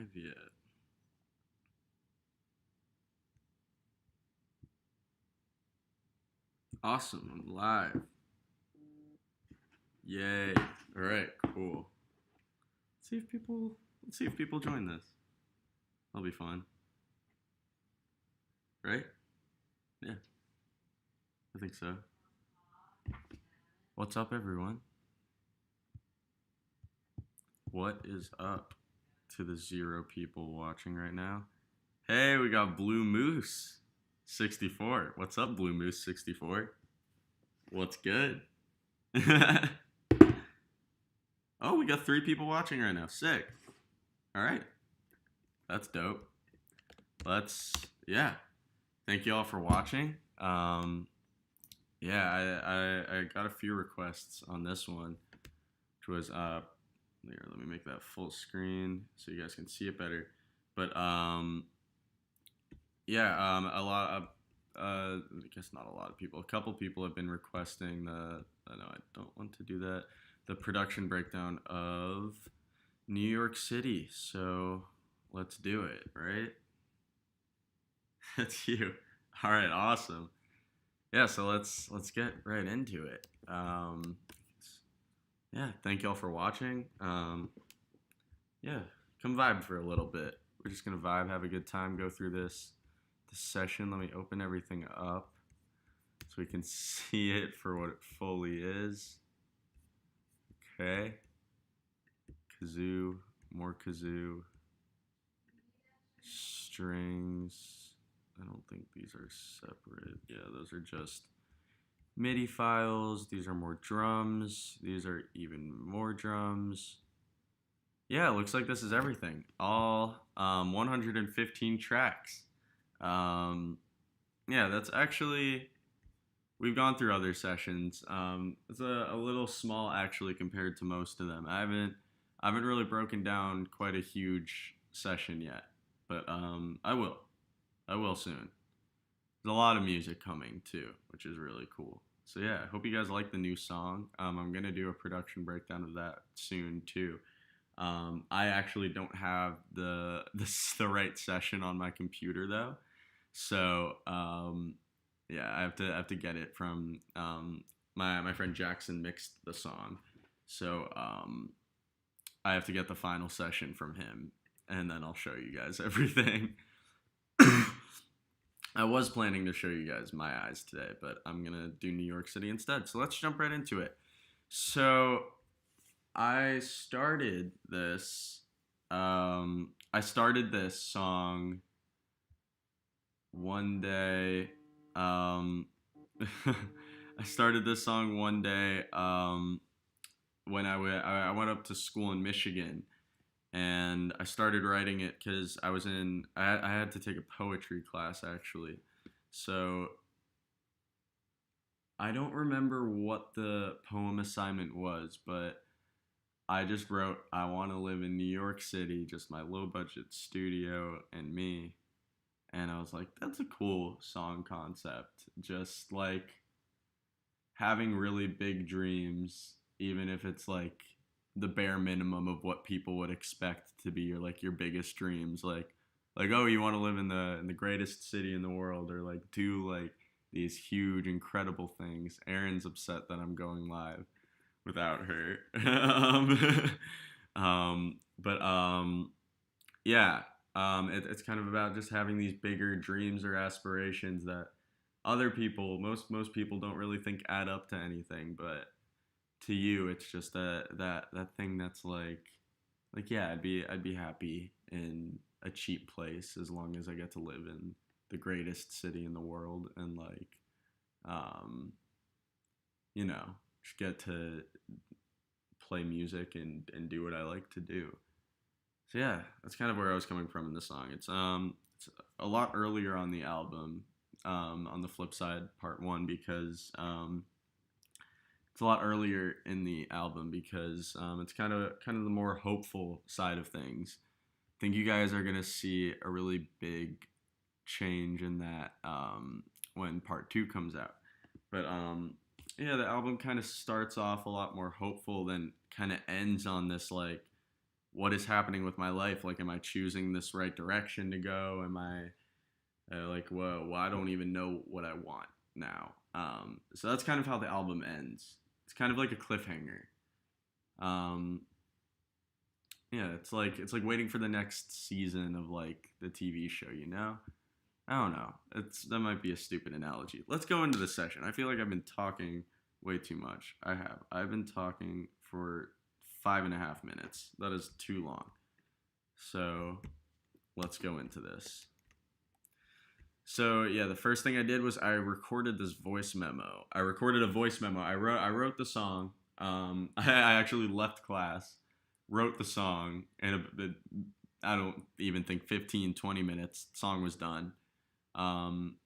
live yet. Awesome, I'm live. Yay. Alright, cool. Let's see if people join this. That'll be fun. Right? Yeah, I think so. What's up everyone? What is up to the 0 people watching right now? Hey, we got Blue Moose 64. What's up, Blue Moose 64? What's good? Oh, we got 3 people watching right now. Sick. All right. That's dope. Yeah. Thank you all for watching. Yeah, I got a few requests on this one, which was, here, let me make that full screen so you guys can see it better. But, yeah, a lot of, I guess not a lot of people, a couple people have been requesting no, I don't want to do that, the production breakdown of New York City. So let's do it, right? That's you. All right, awesome. Yeah, so let's get right into it. Yeah, thank y'all for watching. Yeah, come vibe for a little bit. We're just gonna vibe, have a good time, go through this session. Let me open everything up so we can see it for what it fully is. Okay. Kazoo, more kazoo. Strings. I don't think these are separate. Yeah, those are just MIDI files. These are more drums. These are even more drums. Yeah, it looks like this is everything. All 115 tracks. Yeah, that's actually, we've gone through other sessions. It's a little small actually compared to most of them. I haven't really broken down quite a huge session yet, but I will. I will soon. There's a lot of music coming too, which is really cool. So yeah, I hope you guys like the new song. I'm gonna do a production breakdown of that soon too. I actually don't have the right session on my computer though, so yeah, I have to get it from my friend Jackson mixed the song, so I have to get the final session from him, and then I'll show you guys everything. I was planning to show you guys my eyes today, but I'm gonna do New York City instead. So let's jump right into it. So I started this. I started this song one day. I started this song one day when I went up to school in Michigan, and I started writing it because I had to take a poetry class actually. So I don't remember what the poem assignment was, but I just wrote, I want to live in New York City, just my low budget studio and me. And I was like, that's a cool song concept. Just like having really big dreams, even if it's like the bare minimum of what people would expect to be your biggest dreams. Like oh, you want to live in the greatest city in the world, or like do like these huge incredible things. Erin's upset that I'm going live without her. But yeah, it's kind of about just having these bigger dreams or aspirations that other people, most people don't really think add up to anything, but to you, it's just that thing that's like yeah, I'd be happy in a cheap place as long as I get to live in the greatest city in the world, and um, you know, just get to play music and do what I like to do. So yeah, that's kind of where I was coming from in the song. It's a lot earlier on the album, on the flip side, part one, because it's a lot earlier in the album because it's kind of the more hopeful side of things. I think you guys are gonna see a really big change in that when part two comes out. But yeah, the album kind of starts off a lot more hopeful, then kind of ends on this like what is happening with my life. Like, am I choosing this right direction to go? Am I like, whoa, I don't even know what I want now. So that's kind of how the album ends. It's kind of like a cliffhanger. Um, yeah, it's like waiting for the next season of like the TV show. I don't know. That might be a stupid analogy. Let's go into the session. I feel like I've been talking way too much. I have. I've been talking for 5.5 minutes. That is too long. So let's go into this. So yeah, the first thing I did was I recorded this voice memo. I recorded a voice memo. I wrote the song. I actually left class, wrote the song, and I don't even think 15, 20 minutes. The song was done. Um,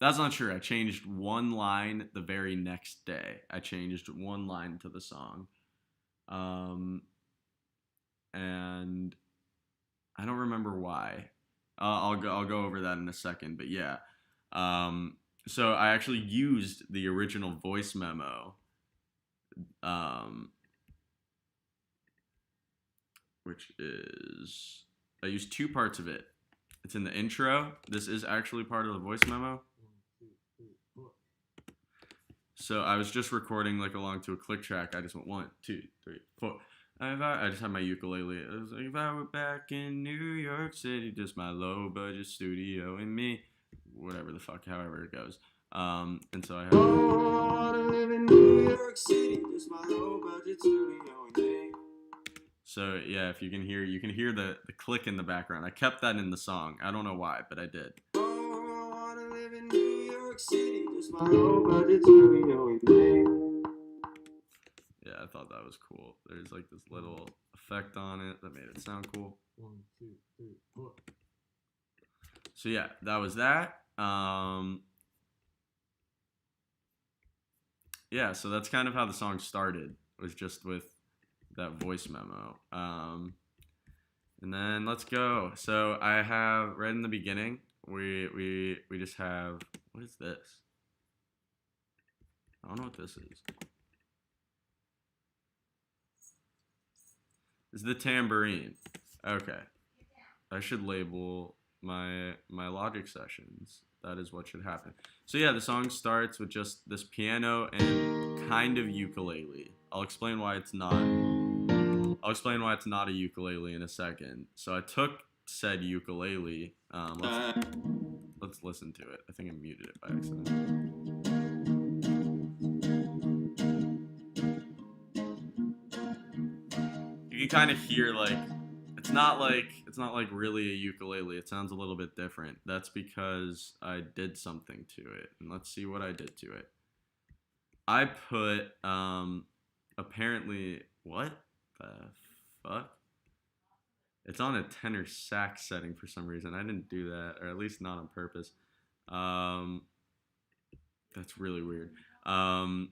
that's not true. I changed one line the very next day. I changed one line to the song. Um, and I don't remember why. I'll go over that in a second, but yeah. So I actually used the original voice memo, um, which is I used two parts of it. It's in the intro. This is actually part of the voice memo. So I was just recording like along to a click track. I just went 1, 2, 3, 4. I just had my ukulele. I was like, if I were back in New York City, just my low budget studio and me, whatever the fuck, however it goes. And so I have. Oh, I wanna live in New York City, just my low budget studio and me. So yeah, if you can hear the click in the background. I kept that in the song. I don't know why, but I did. Oh, I wanna live in New York City, just my low budget studio and me. Yeah, I thought that was cool. There's like this little effect on it that made it sound cool. 1, 2, 3, 4. So yeah, that was that. Yeah, so that's kind of how the song started. Was just with that voice memo. And then let's go. So I have right in the beginning, we just have, what is this? I don't know what this is. It's the tambourine. Okay. I should label my Logic sessions. That is what should happen. So yeah, the song starts with just this piano and kind of ukulele. I'll explain why it's not a ukulele in a second. So I took said ukulele. Let's listen to it. I think I muted it by accident. You can kind of hear like it's not like really a ukulele. It sounds a little bit different. That's because I did something to it. And let's see what I did to it. I put apparently what the fuck? It's on a tenor sax setting for some reason. I didn't do that, or at least not on purpose. That's really weird. Oh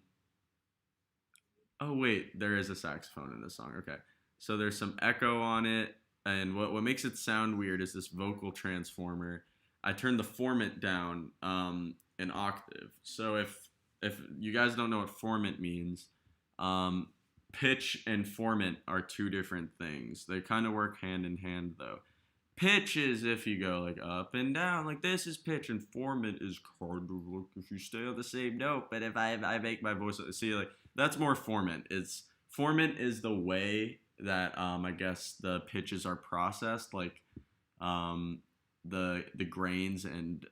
wait, there is a saxophone in this song. Okay, so there's some echo on it, and what makes it sound weird is this vocal transformer. I turned the formant down an octave. So if you guys don't know what formant means, um, pitch and formant are two different things. They kind of work hand in hand though. Pitch is if you go like up and down, like this is pitch, and formant is kind of like if you stay on the same note. But if I make my voice, see, like that's more formant. It's formant is the way that I guess the pitches are processed, like um, the grains and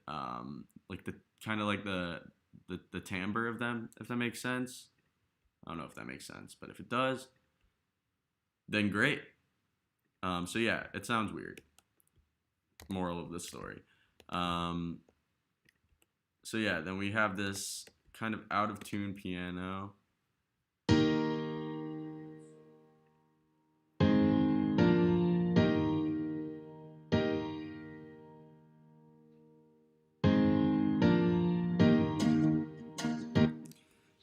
like the kind of like the timbre of them, if that makes sense. I don't know if that makes sense, but if it does, then great. So yeah, it sounds weird. Moral of the story. So yeah, then we have this kind of out of tune piano.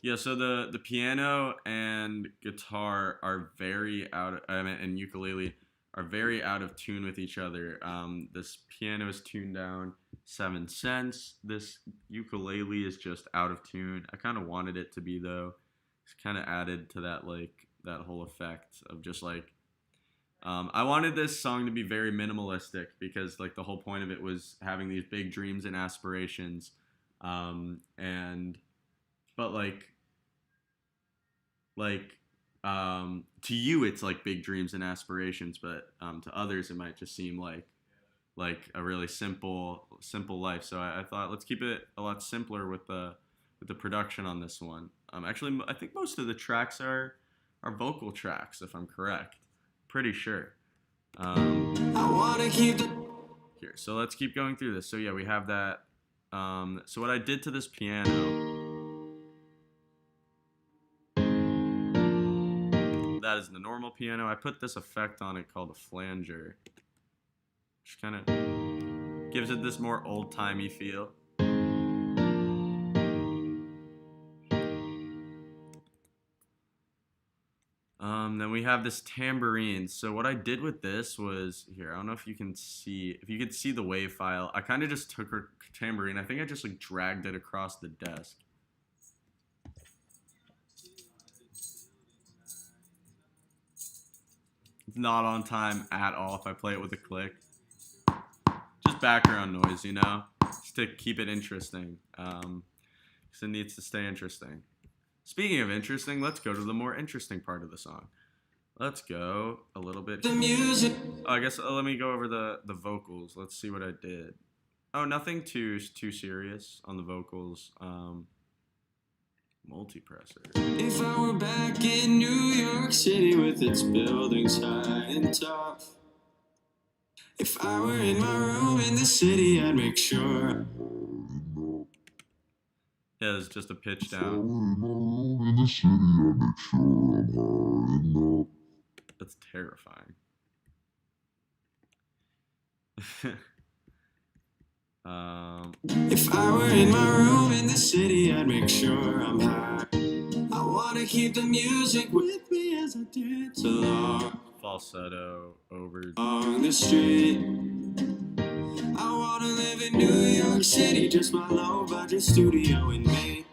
Yeah, so the piano and guitar are very and ukulele are very out of tune with each other. This piano is tuned down 7 cents. This ukulele is just out of tune. I kind of wanted it to be though. It's kind of added to that like that whole effect of just like I wanted this song to be very minimalistic because like the whole point of it was having these big dreams and aspirations, and but to you it's like big dreams and aspirations, but to others it might just seem like a really simple life. So I thought let's keep it a lot simpler with the production on this one. Actually, I think most of the tracks are vocal tracks, if I'm correct. Pretty sure. I wanna keep the here. So let's keep going through this. So yeah, we have that. So what I did to this piano, that is the normal piano. I put this effect on it called a flanger, which kind of gives it this more old-timey feel. Then we have this tambourine. So what I did with this was here. I don't know if you can see if you could see the wave file. I kind of just took her tambourine. I think I just like dragged it across the desk. It's not on time at all if I play it with a click. Just background noise, just to keep it interesting. Because it needs to stay interesting. Speaking of interesting, let's go to the more interesting part of the song. Let's go a little bit. The music. Oh, I guess let me go over the vocals. Let's see what I did. Oh, nothing too serious on the vocals. Multipressor. If I were back in New York City with its buildings high and tall. If I were in my room in the city, I'd make sure. Yeah, it's just a pitch down. That's terrifying. If I were in my room in the city, I'd make sure I'm high. I wanna keep the music with me as I dance along. Falsetto over on the street. I wanna live in New York City, just my low budget studio and me.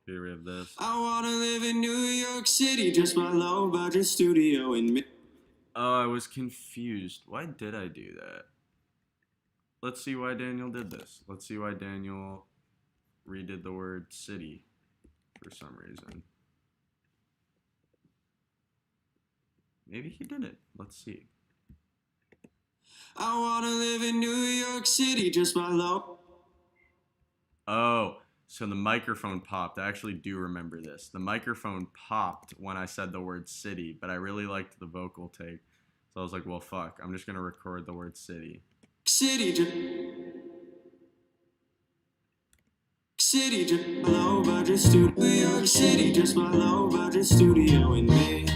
Here we have this. I wanna live in New York City, just my low budget studio and me. Oh, I was confused. Why did I do that? Let's see why Daniel did this. Let's see why Daniel redid the word city for some reason. Maybe he did it. Let's see. I wanna live in New York City, just my low. Oh, so the microphone popped. I actually do remember this. The microphone popped when I said the word city, but I really liked the vocal take. So I was like, well, fuck. I'm just going to record the word city. City, low budget studio. New York City, just my low budget studio in me.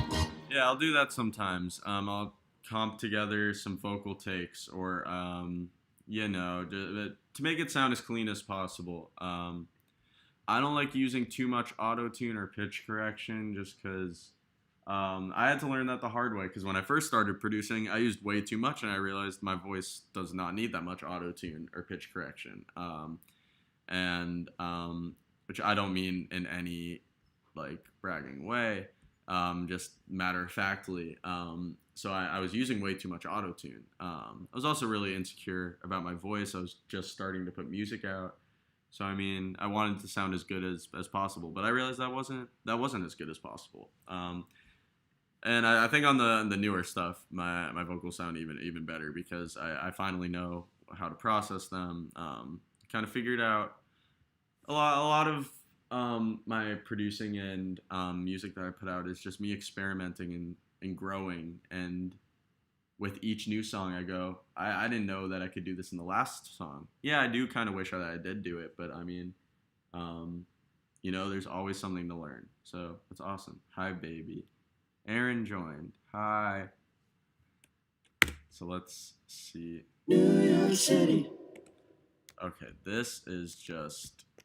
Yeah, I'll do that sometimes. I'll comp together some vocal takes, or to make it sound as clean as possible. I don't like using too much auto tune or pitch correction, just because I had to learn that the hard way. Because when I first started producing, I used way too much, and I realized my voice does not need that much auto tune or pitch correction. Which I don't mean in any like bragging way, just matter of factly. So I was using way too much auto tune. I was also really insecure about my voice. I was just starting to put music out, so I mean I wanted to sound as good as possible, but I realized that wasn't as good as possible. And I think on the newer stuff, my vocals sound even better because I finally know how to process them. Kind of figured out a lot of my producing and music that I put out is just me experimenting and growing. And with each new song, I go, I didn't know that I could do this in the last song. Yeah, I do kind of wish that I did do it, but I mean, there's always something to learn. So it's awesome. Hi, baby. Aaron joined. Hi. So let's see. New York City. Okay, this is just. I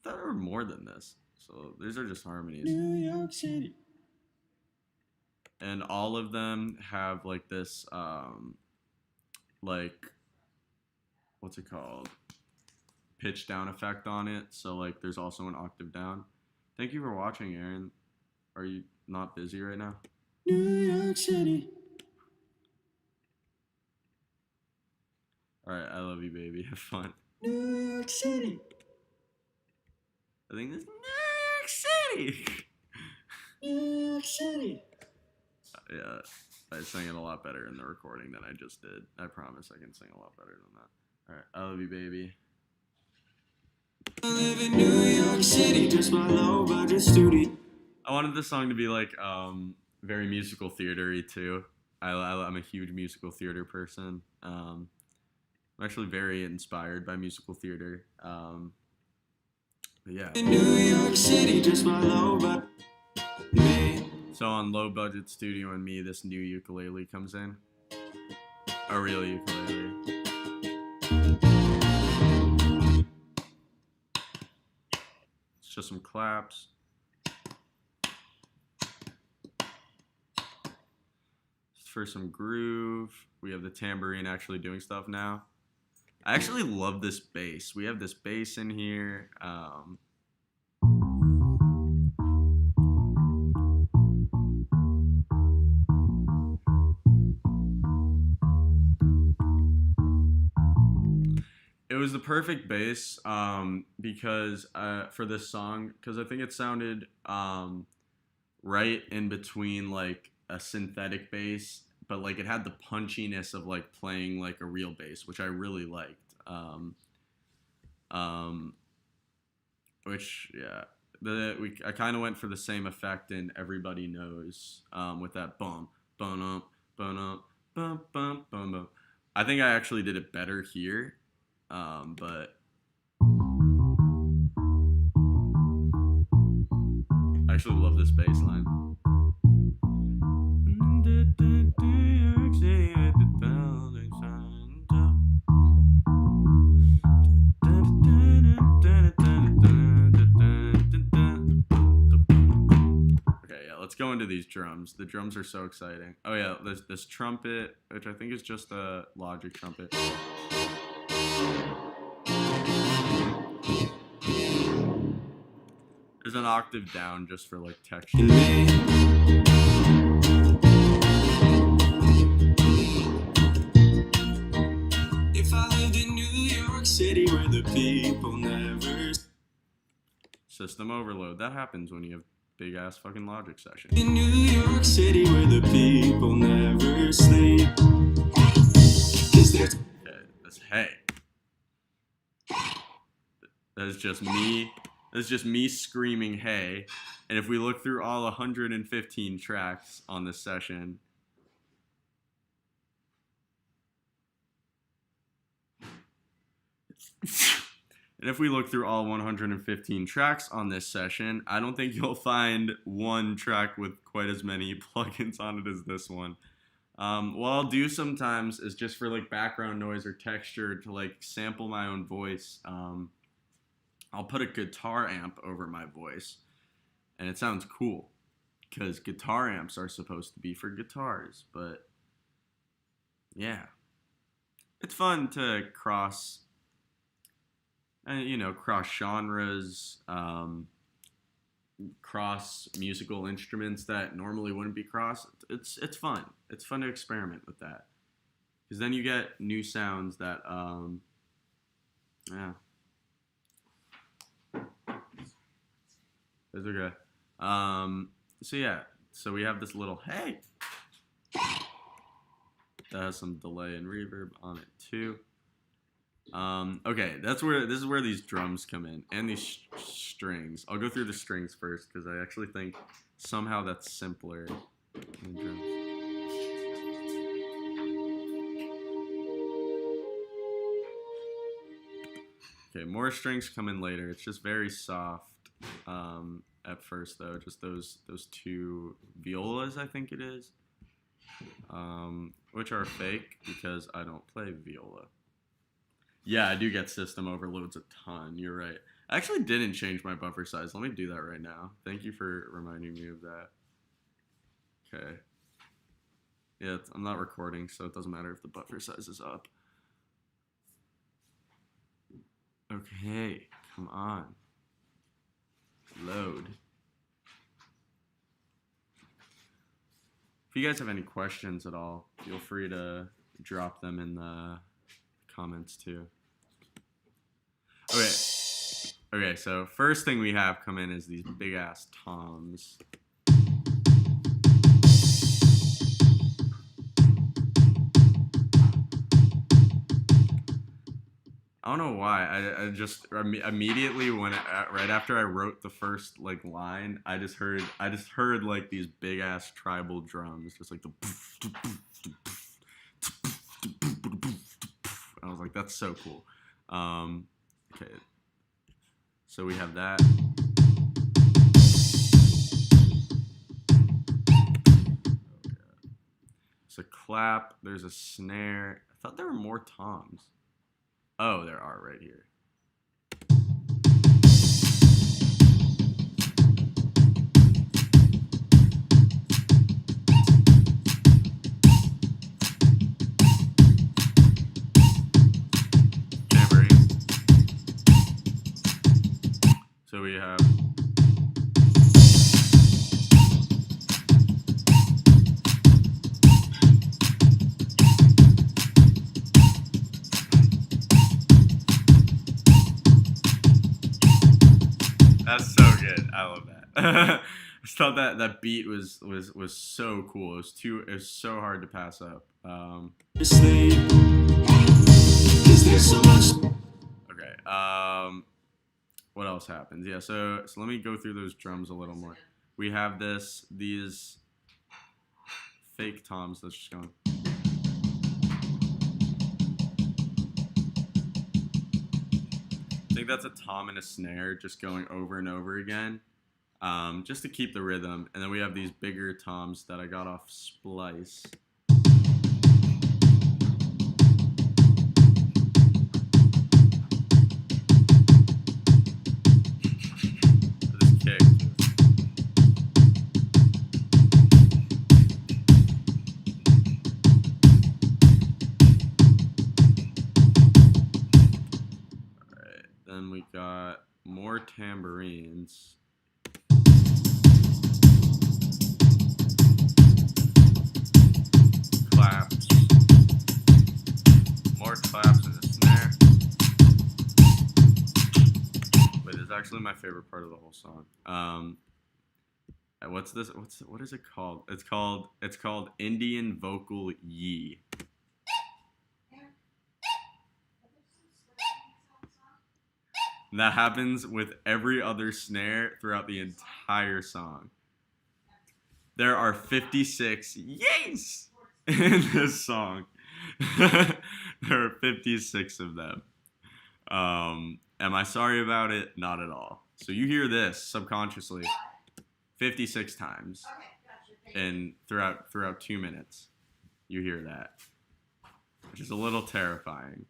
thought there were more than this. So these are just harmonies. New York City. And all of them have like this, what's it called? Pitch down effect on it. So like there's also an octave down. Thank you for watching, Aaron. Are you not busy right now? New York City. All right, I love you, baby. Have fun. New York City. I think this is New York City. New York City. Yeah, I sang it a lot better in the recording than I just did. I promise I can sing a lot better than that. All right, I love you, baby. I live in New York City, just my low budget studio. I wanted this song to be like very musical theater-y too. I'm a huge musical theater person. I'm actually very inspired by musical theater. But yeah. In New York City, just my low budget. So on Low Budget Studio and Me, this new ukulele comes in. A real ukulele. It's just some claps. For some groove. We have the tambourine actually doing stuff now. I actually love this bass. We have this bass in here. It was the perfect bass because for this song, because I think it sounded right in between like a synthetic bass, but like it had the punchiness of like playing like a real bass, which I really liked. Which yeah, I kind of went for the same effect in Everybody Knows with that bum bum bum bum bum bum bum bum. I think I actually did it better here, but I actually love this bass line. Let's go into these drums. The drums are so exciting. Oh yeah, there's this trumpet, which I think is just a Logic trumpet. There's an octave down just for like texture. If I lived in New York City where the people never... System overload. That happens when you have big ass fucking Logic session. In New York City where the people never sleep. Okay, that's hey. That's just me. That's just me screaming hey. And if we look through all 115 tracks on this session, and if we look through all 115 tracks on this session, I don't think you'll find one track with quite as many plugins on it as this one. What I'll do sometimes is just for like background noise or texture to like sample my own voice. I'll put a guitar amp over my voice, and it sounds cool because guitar amps are supposed to be for guitars. But yeah, it's fun to cross genres, cross musical instruments that normally wouldn't be crossed. It's fun. It's fun to experiment with that because then you get new sounds that yeah. It's okay. So yeah. So we have this little hey that has some delay and reverb on it too. Okay, this is where these drums come in and these strings. I'll go through the strings first because I actually think somehow that's simpler than drums. Okay, more strings come in later. It's just very soft at first though. Just those two violas, I think it is, which are fake because I don't play viola. Yeah, I do get system overloads a ton. You're right. I actually didn't change my buffer size. Let me do that right now. Thank you for reminding me of that. Okay. Yeah, I'm not recording, so it doesn't matter if the buffer size is up. Okay, come on. Load. you guys have any questions at all, feel free to drop them in the comments too. Okay. Okay, so first thing we have come in is these big ass toms. I don't know why. I just immediately when right after I wrote the first like line, I just heard like these big ass tribal drums, just like the. I was like, that's so cool. Okay, so we have that. There's a clap. There's a snare. I thought there were more toms. Oh, there are right here. Tambourine. So we have. That's so good. I love that. I just thought that beat was so cool. It was so hard to pass up. Okay. What else happens? Yeah. So let me go through those drums a little more. We have these fake toms that's just going. I think that's a tom and a snare just going over and over again, just to keep the rhythm. And then we have these bigger toms that I got off Splice. This kick. Then we got more tambourines. Claps. More claps and a snare. Wait, this is actually my favorite part of the whole song. What's this? What is it called? It's called Indian Vocal Yee. And that happens with every other snare throughout the entire song. There are 56 yees in this song. There are 56 of them. Am I sorry about it? Not at all. So you hear this subconsciously 56 times, and throughout 2 minutes, you hear that, which is a little terrifying,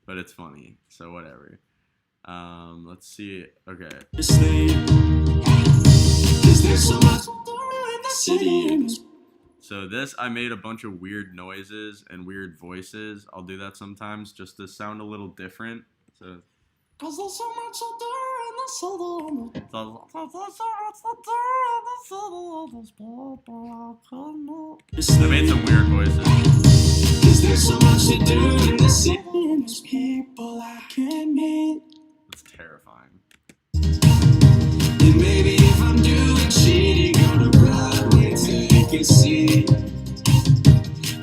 but it's funny. So whatever. Let's see. Okay. So this, I made a bunch of weird noises and weird voices. I'll do that sometimes just to sound a little different. So. Cause there's so much to do in the city. I made some weird voices. Cause there's so much to do in the city and there's people I can meet. It's terrifying. And maybe if I'm doing shitty, go to Broadway, take a seat.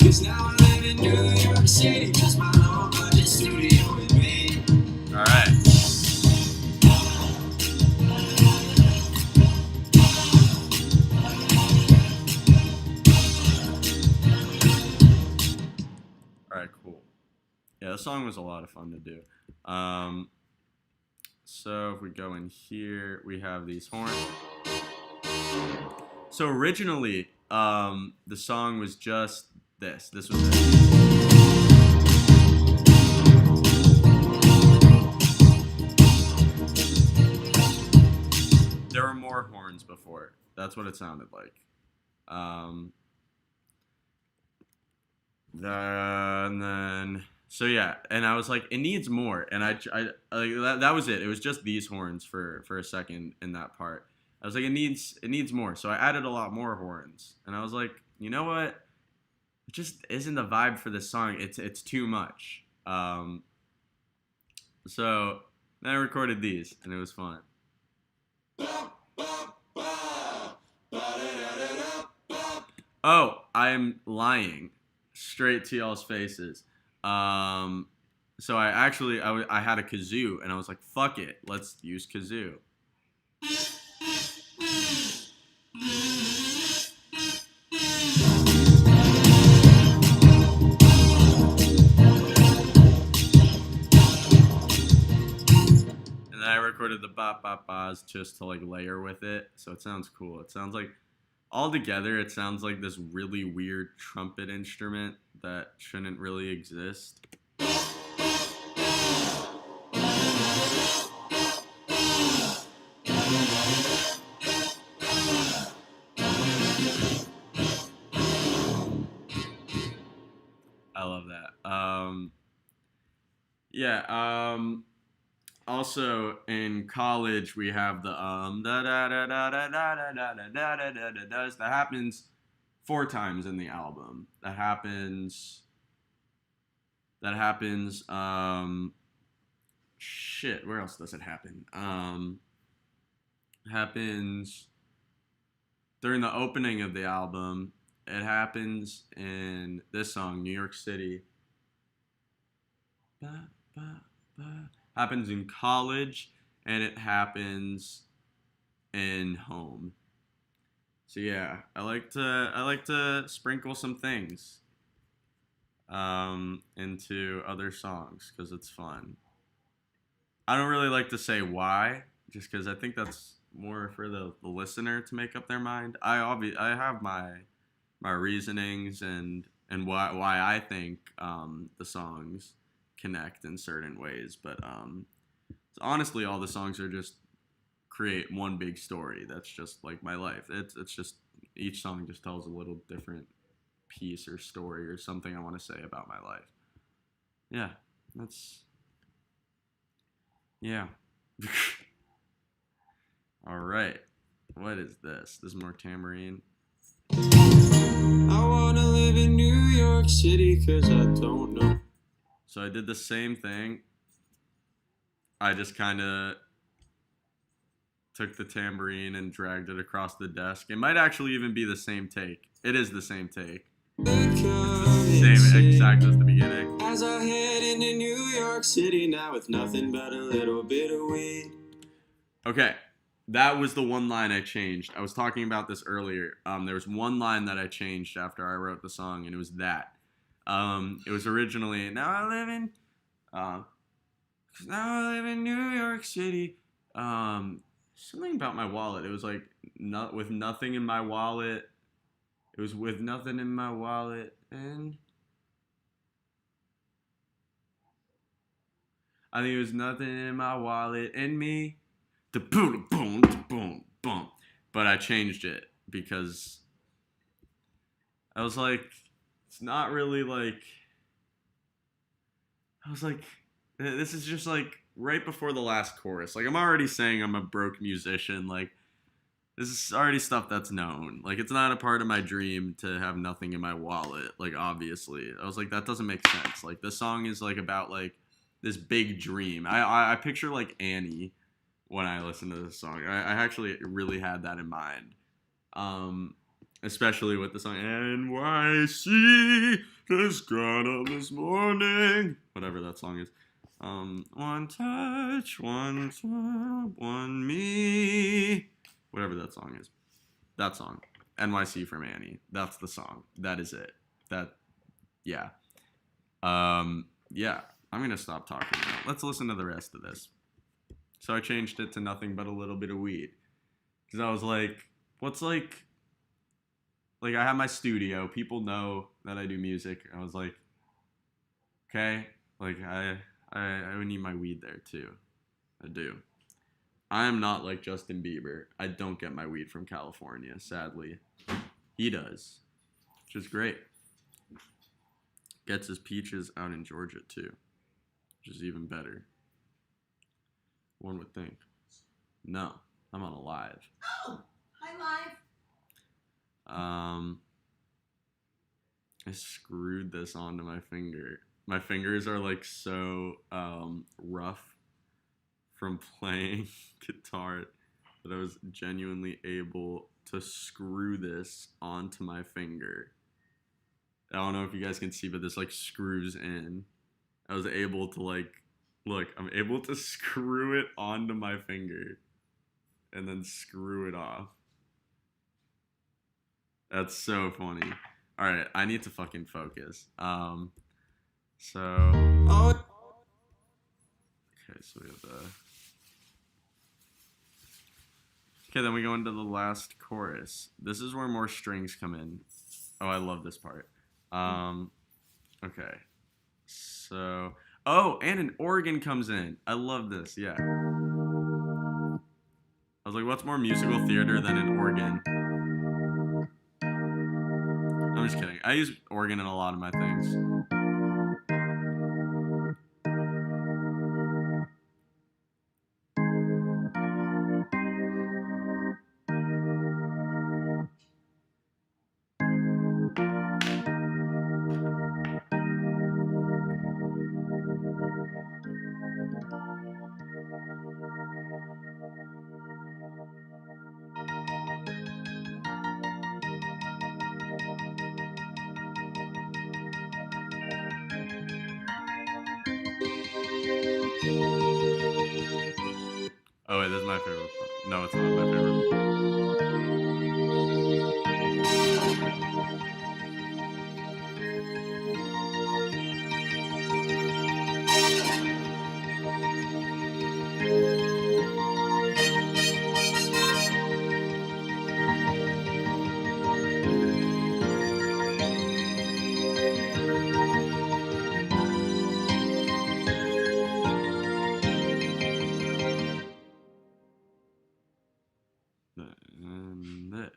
Cause now I live in New York City, just my low budget studio with me. Alright. Alright, cool. Yeah, the song was a lot of fun to do. So if we go in here, we have these horns. So originally, the song was just this. This was it. There were more horns before. That's what it sounded like. And then. So yeah, and I was like, it needs more, and I that was it. It was just these horns for a second in that part. I was like, it needs more. So I added a lot more horns, and I was like, you know what? It just isn't the vibe for this song. It's too much. So then I recorded these, and it was fun. Oh, I'm lying, straight to y'all's faces. Um, so I had a kazoo, and I was like, fuck it, let's use kazoo. And then I recorded the bop bop bahs just to like layer with it, so it sounds cool. It sounds like all together, it sounds like this really weird trumpet instrument that shouldn't really exist. I love that. Yeah. Also in college we have the da da da da da da da da da da da da da da. That happens 4 times in the album. That happens. Shit. Where else does it happen? Happens during the opening of the album. It happens in this song, New York City. Ba, ba, ba. Happens in college, and it happens in home. So yeah, I like to sprinkle some things into other songs because it's fun. I don't really like to say why, just because I think that's more for the listener to make up their mind. I have my reasonings and why I think the songs connect in certain ways, but so honestly, all the songs are just create one big story. That's just like my life. It's just each song just tells a little different piece or story or something I want to say about my life. Yeah, that's yeah. All right. What is this? This is more tambourine. I wanna live in New York City cause I don't know. So I did the same thing. I just kind of took the tambourine and dragged it across the desk. It might actually even be the same take. It is the same take. It's the same exact as the beginning. As I head into New York City now with nothing but a little bit of weed. Okay, that was the one line I changed. I was talking about this earlier. There was one line that I changed after I wrote the song, and it was that. It was originally uh, now I live in New York City. Something about my wallet. It was like not with nothing in my wallet. It was with nothing in my wallet, and I think it was nothing in my wallet and me. The boom, boom, boom, boom. But I changed it because I was like, it's not really like. I was like, this is just like right before the last chorus. Like I'm already saying I'm a broke musician. Like this is already stuff that's known. Like it's not a part of my dream to have nothing in my wallet. Like obviously, I was like that doesn't make sense. Like the song is like about like this big dream. I picture like Annie when I listen to this song. I actually really had that in mind. Um, Especially with the song NYC just got up this morning. Whatever that song is. One touch, one me. Whatever that song is. That song. NYC from Annie. That's the song. That is it. That yeah. Yeah. I'm gonna stop talking now. Let's listen to the rest of this. So I changed it to nothing but a little bit of weed. Because I was like, what's like I have my studio. People know that I do music. I was like, okay, like I would need my weed there too. I do. I am not like Justin Bieber. I don't get my weed from California, sadly. He does, which is great. Gets his peaches out in Georgia too, which is even better. One would think. No, I'm on a live. Oh, hi live. Um, I screwed this onto my finger. My fingers are like so rough from playing guitar that I was genuinely able to screw this onto my finger. I don't know if you guys can see, but this like screws in. I was able to like, look, I'm able to screw it onto my finger and then screw it off. That's so funny. All right, I need to fucking focus. So okay, so we have the okay. Then we go into the last chorus. This is where more strings come in. Oh, I love this part. Okay, so and an organ comes in. I love this. Yeah. I was like, what's more musical theater than an organ? I'm just kidding. I use organ in a lot of my things. Oh wait, this is my favorite part. No, it's not my favorite. And this.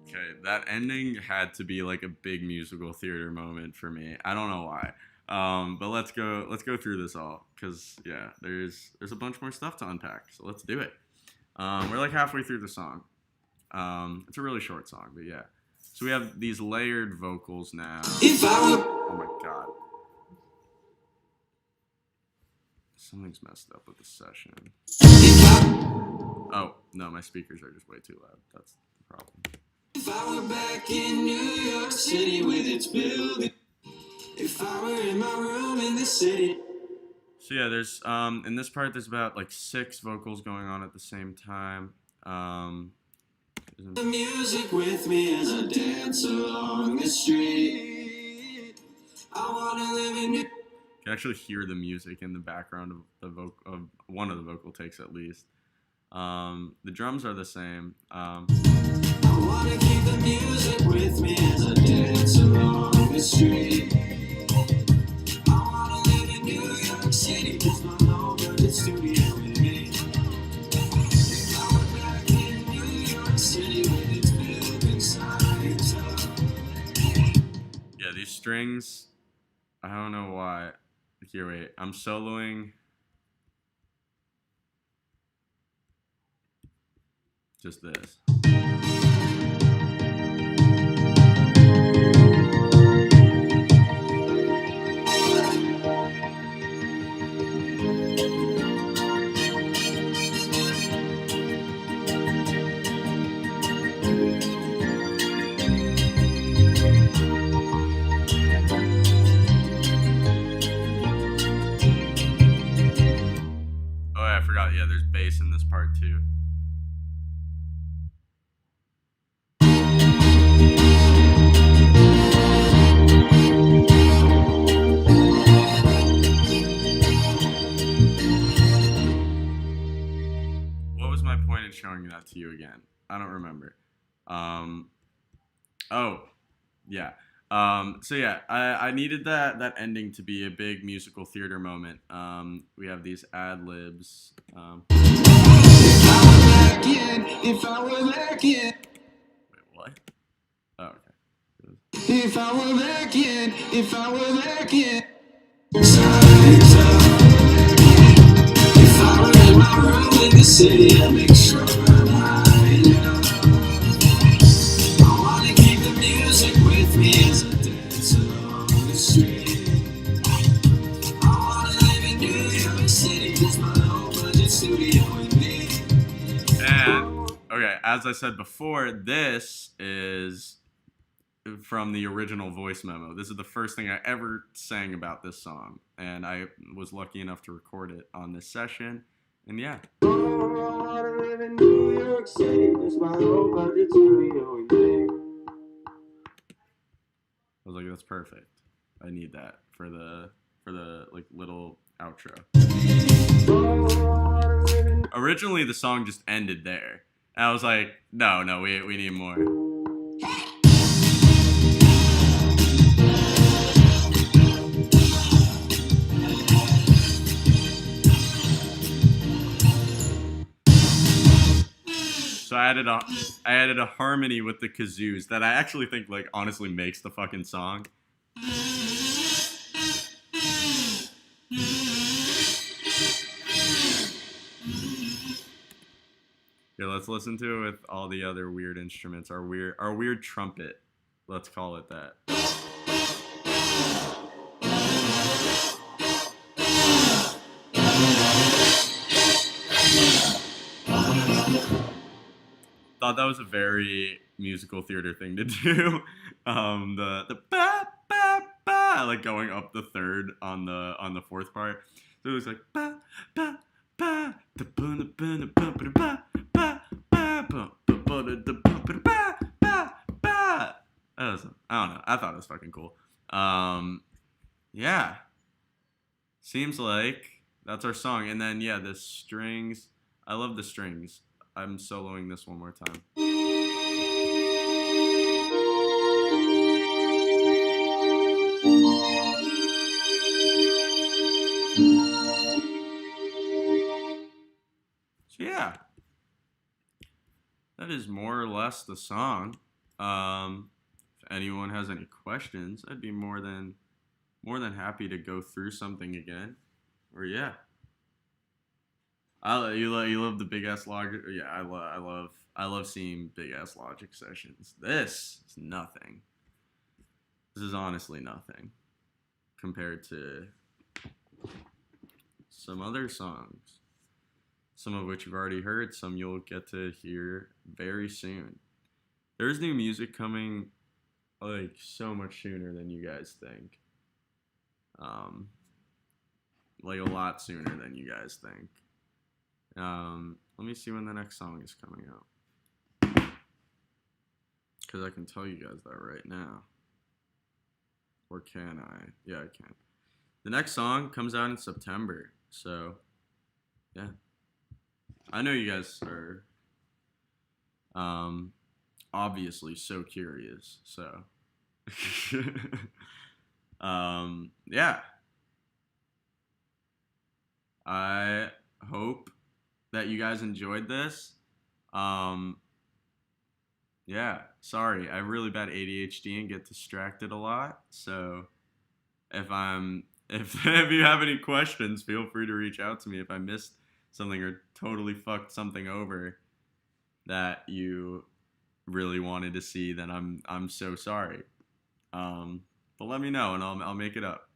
Okay, that ending had to be like a big musical theater moment for me. I don't know why. But let's go through this all because yeah, there's a bunch more stuff to unpack. So let's do it. We're like halfway through the song. It's a really short song, but yeah. So we have these layered vocals now. Oh my god. Something's messed up with the session. Oh, no, my speakers are just way too loud. That's the problem. If I were back in New York City with its building, if I were in my room in the city. So yeah, there's in this part there's about like 6 vocals going on at the same time. The music with me as I dance along the street. I wanna live in New. You can actually hear the music in the background of the of one of the vocal takes at least. The drums are the same. I wanna keep the music with me as I dance along the street. I wanna live in New York City, just my low-budget studio with me. If I were back in New York City with its building signs up. Yeah, these strings, I don't know why. Here, wait, I'm soloing. Just this. Oh, yeah, I forgot. Yeah, there's bass in this part too. What was my point in showing that to you again? I don't remember. Oh, yeah. So yeah, I needed that ending to be a big musical theater moment. We have these ad libs. If I were back in. Wait, what? Oh, okay. If I were back in. Time's up. If I were in my room in the city, I'd make sure I'm high enough. I wanna keep the music with me as I dance along the street. I wanna live in New York City, 'cause my low budget studio with me. And okay, as I said before, this is from the original voice memo. This is the first thing I ever sang about this song, and I was lucky enough to record it on this session. And yeah. I wanna live in New York City, 'cause my low budget studio with me. I was like, that's perfect. I need that for the like little outro. Originally, the song just ended there. And I was like, no, we need more. So I added a harmony with the kazoos that I actually think like honestly makes the fucking song. Here, let's listen to it with all the other weird instruments. Our weird trumpet. Let's call it that. Thought that was a very musical theater thing to do. The ba ba ba, like going up the third on the fourth part. So it was like ba ba ba da ba da ba da ba ba ba ba ba ba ba da ba ba ba ba. I don't know. I thought it was fucking cool. Yeah. Seems like that's our song. And then yeah, the strings. I love the strings. I'm soloing this one more time. So yeah, that is more or less the song. If anyone has any questions, I'd be more than happy to go through something again. Or yeah. You love the big ass Logic. Yeah, I love seeing big ass Logic sessions. This is nothing. This is honestly nothing compared to some other songs, some of which you've already heard, some you'll get to hear very soon. There's new music coming like so much sooner than you guys think. Like a lot sooner than you guys think. Let me see when the next song is coming out. Because I can tell you guys that right now. Or can I? Yeah, I can. The next song comes out in September. So, yeah. I know you guys are obviously so curious. So, yeah. I hope that you guys enjoyed this. Yeah, sorry, I have really bad ADHD and get distracted a lot. So if if you have any questions, feel free to reach out to me. If I missed something or totally fucked something over that you really wanted to see, then I'm so sorry. But let me know and I'll make it up.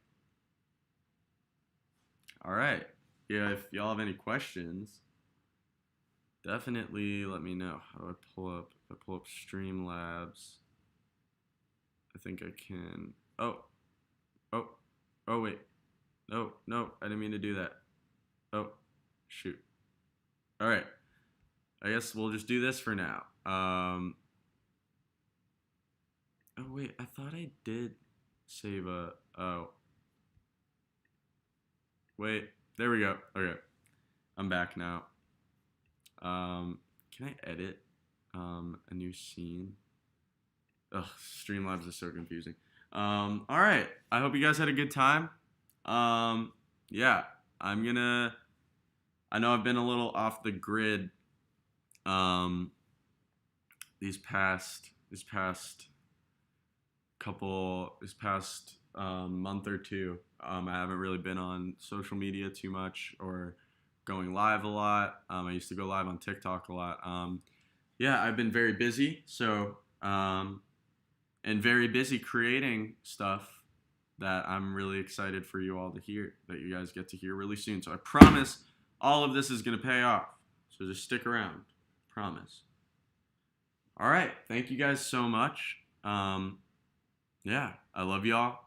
All right. Yeah, if y'all have any questions, definitely let me know. How do I pull up? If I pull up Streamlabs, I think I can. Oh, wait. No, I didn't mean to do that. Oh, shoot. All right. I guess we'll just do this for now. Oh wait, I thought I did save a. Oh. Wait, there we go. Okay, I'm back now. Can I edit a new scene? Ugh, Streamlabs is so confusing. All right. I hope you guys had a good time. Yeah, I know I've been a little off the grid. These past month or two. I haven't really been on social media too much or going live a lot. I used to go live on TikTok a lot. Yeah, I've been very busy. And very busy creating stuff that I'm really excited for you all to hear, that you guys get to hear really soon. So I promise all of this is going to pay off. So just stick around. Promise. All right. Thank you guys so much. Yeah, I love y'all.